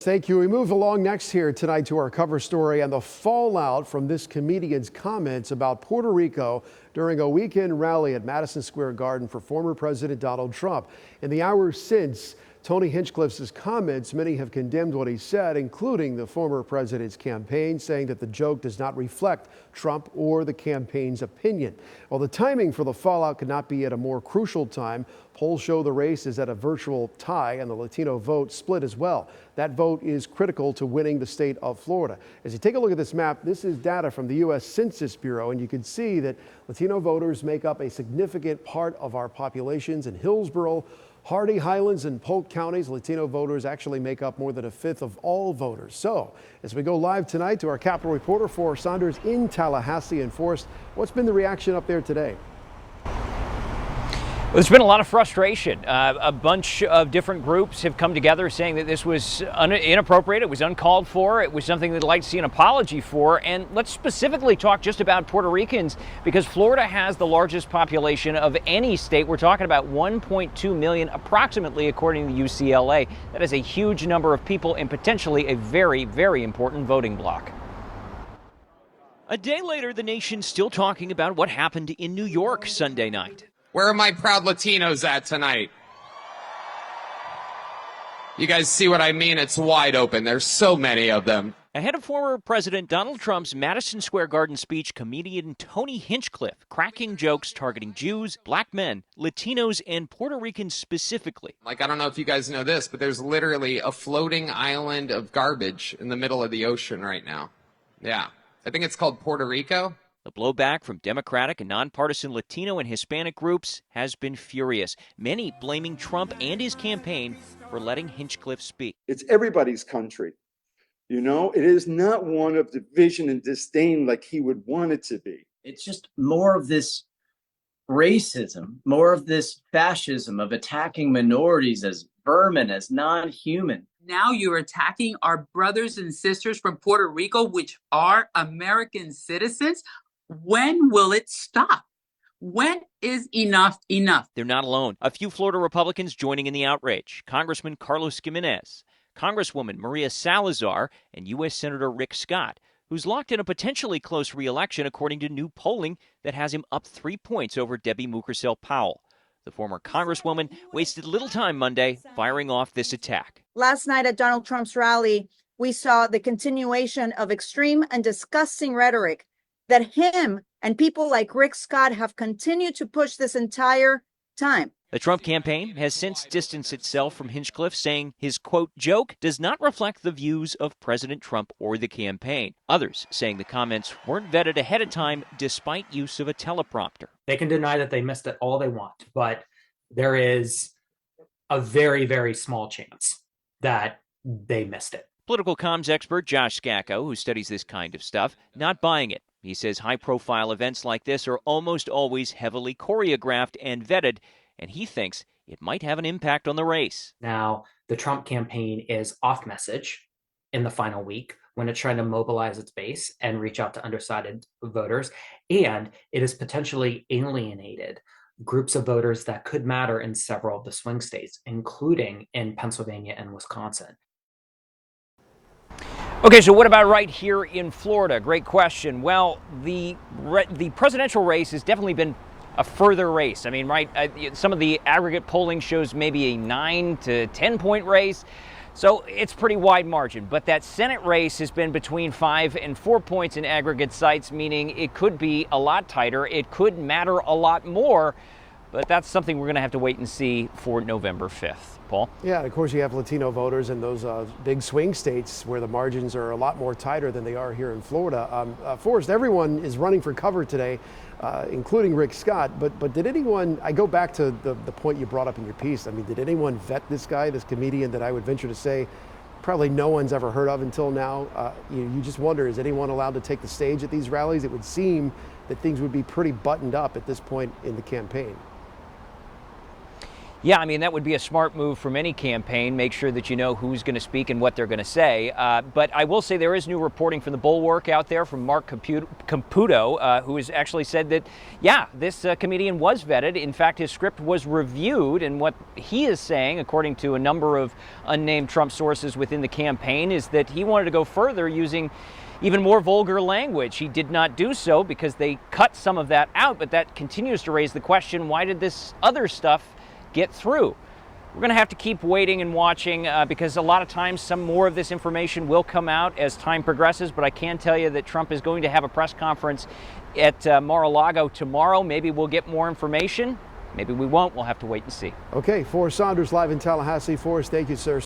Thank you. We move along next here tonight to our cover story and the fallout from this comedian's comments about Puerto Rico during a weekend rally at Madison Square Garden for former President Donald Trump. In the hours since Tony Hinchcliffe's comments, many have condemned what he said, including the former president's campaign, saying that the joke does not reflect Trump or the campaign's opinion. While the timing for the fallout could not be at a more crucial time, polls show the race is at a virtual tie and the Latino vote split as well. That vote is critical to winning the state of Florida. As you take a look at this map, this is data from the U.S. Census Bureau, and you can see that Latino voters make up a significant part of our populations. In Hillsborough, Hardy, Highlands, and Polk counties, Latino voters actually make up more than a fifth of all voters. So, as we go live tonight to our Capitol reporter, Forrest Saunders in Tallahassee. And Forrest, what's been the reaction up there today? Well, there's been a lot of frustration. A bunch of different groups have come together saying that this was inappropriate, it was uncalled for, it was something they'd like to see an apology for. And let's specifically talk just about Puerto Ricans, because Florida has the largest population of any state. We're talking about 1.2 million approximately, according to UCLA. That is a huge number of people and potentially a very, very important voting bloc. A day later, the nation's still talking about what happened in New York Sunday night. Where are my proud Latinos at tonight? You guys see what I mean? It's wide open. There's so many of them. Ahead of former President Donald Trump's Madison Square Garden speech, comedian Tony Hinchcliffe cracking jokes targeting Jews, black men, Latinos, and Puerto Ricans specifically. Like, I don't know if you guys know this, but there's literally a floating island of garbage in the middle of the ocean right now. Yeah. I think it's called Puerto Rico. The blowback from Democratic and nonpartisan Latino and Hispanic groups has been furious, many blaming Trump and his campaign for letting Hinchcliffe speak. It's everybody's country. You know, it is not one of division and disdain like he would want it to be. It's just more of this racism, more of this fascism of attacking minorities as vermin, as non-human. Now you're attacking our brothers and sisters from Puerto Rico, which are American citizens. When will it stop? When is enough enough? They're not alone. A few Florida Republicans joining in the outrage. Congressman Carlos Gimenez, Congresswoman Maria Salazar, and U.S. Senator Rick Scott, who's locked in a potentially close re-election according to new polling that has him up 3 points over Debbie Mukersel-Powell. The former Congresswoman wasted little time Monday firing off this attack. Last night at Donald Trump's rally, we saw the continuation of extreme and disgusting rhetoric that him and people like Rick Scott have continued to push this entire time. The Trump campaign has since distanced itself from Hinchcliffe, saying his, quote, joke does not reflect the views of President Trump or the campaign. Others saying the comments weren't vetted ahead of time despite use of a teleprompter. They can deny that they missed it all they want, but there is a very, very small chance that they missed it. Political comms expert Josh Scacco, who studies this kind of stuff, not buying it. He says high-profile events like this are almost always heavily choreographed and vetted, and he thinks it might have an impact on the race. Now, the Trump campaign is off message in the final week when it's trying to mobilize its base and reach out to undecided voters, and it has potentially alienated groups of voters that could matter in several of the swing states, including in Pennsylvania and Wisconsin. Okay, so what about right here in Florida? Great question. Well, the presidential race has definitely been a further race. I mean, some of the aggregate polling shows maybe a 9 to 10 point race. So it's pretty wide margin. But that Senate race has been between 5 and 4 points in aggregate sites, meaning it could be a lot tighter. It could matter a lot more. But that's something we're going to have to wait and see for November 5th. Paul? Yeah, and of course you have Latino voters in those big swing states where the margins are a lot more tighter than they are here in Florida. Forrest, everyone is running for cover today, including Rick Scott. But did anyone, I go back to the point you brought up in your piece, I mean, did anyone vet this guy, this comedian that I would venture to say probably no one's ever heard of until now? You just wonder, is anyone allowed to take the stage at these rallies? It would seem that things would be pretty buttoned up at this point in the campaign. Yeah, I mean, that would be a smart move from any campaign. Make sure that you know who's going to speak and what they're going to say. But I will say there is new reporting from the Bulwark out there from Mark Caputo, who has actually said that, yeah, this comedian was vetted. In fact, his script was reviewed. And what he is saying, according to a number of unnamed Trump sources within the campaign, is that he wanted to go further using even more vulgar language. He did not do so because they cut some of that out. But that continues to raise the question, why did this other stuff get through? We're going to have to keep waiting and watching because a lot of times some more of this information will come out as time progresses, but I can tell you that Trump is going to have a press conference at Mar-a-Lago tomorrow. Maybe we'll get more information. Maybe we won't. We'll have to wait and see. Okay, Forrest Saunders live in Tallahassee. Forrest, thank you, sir.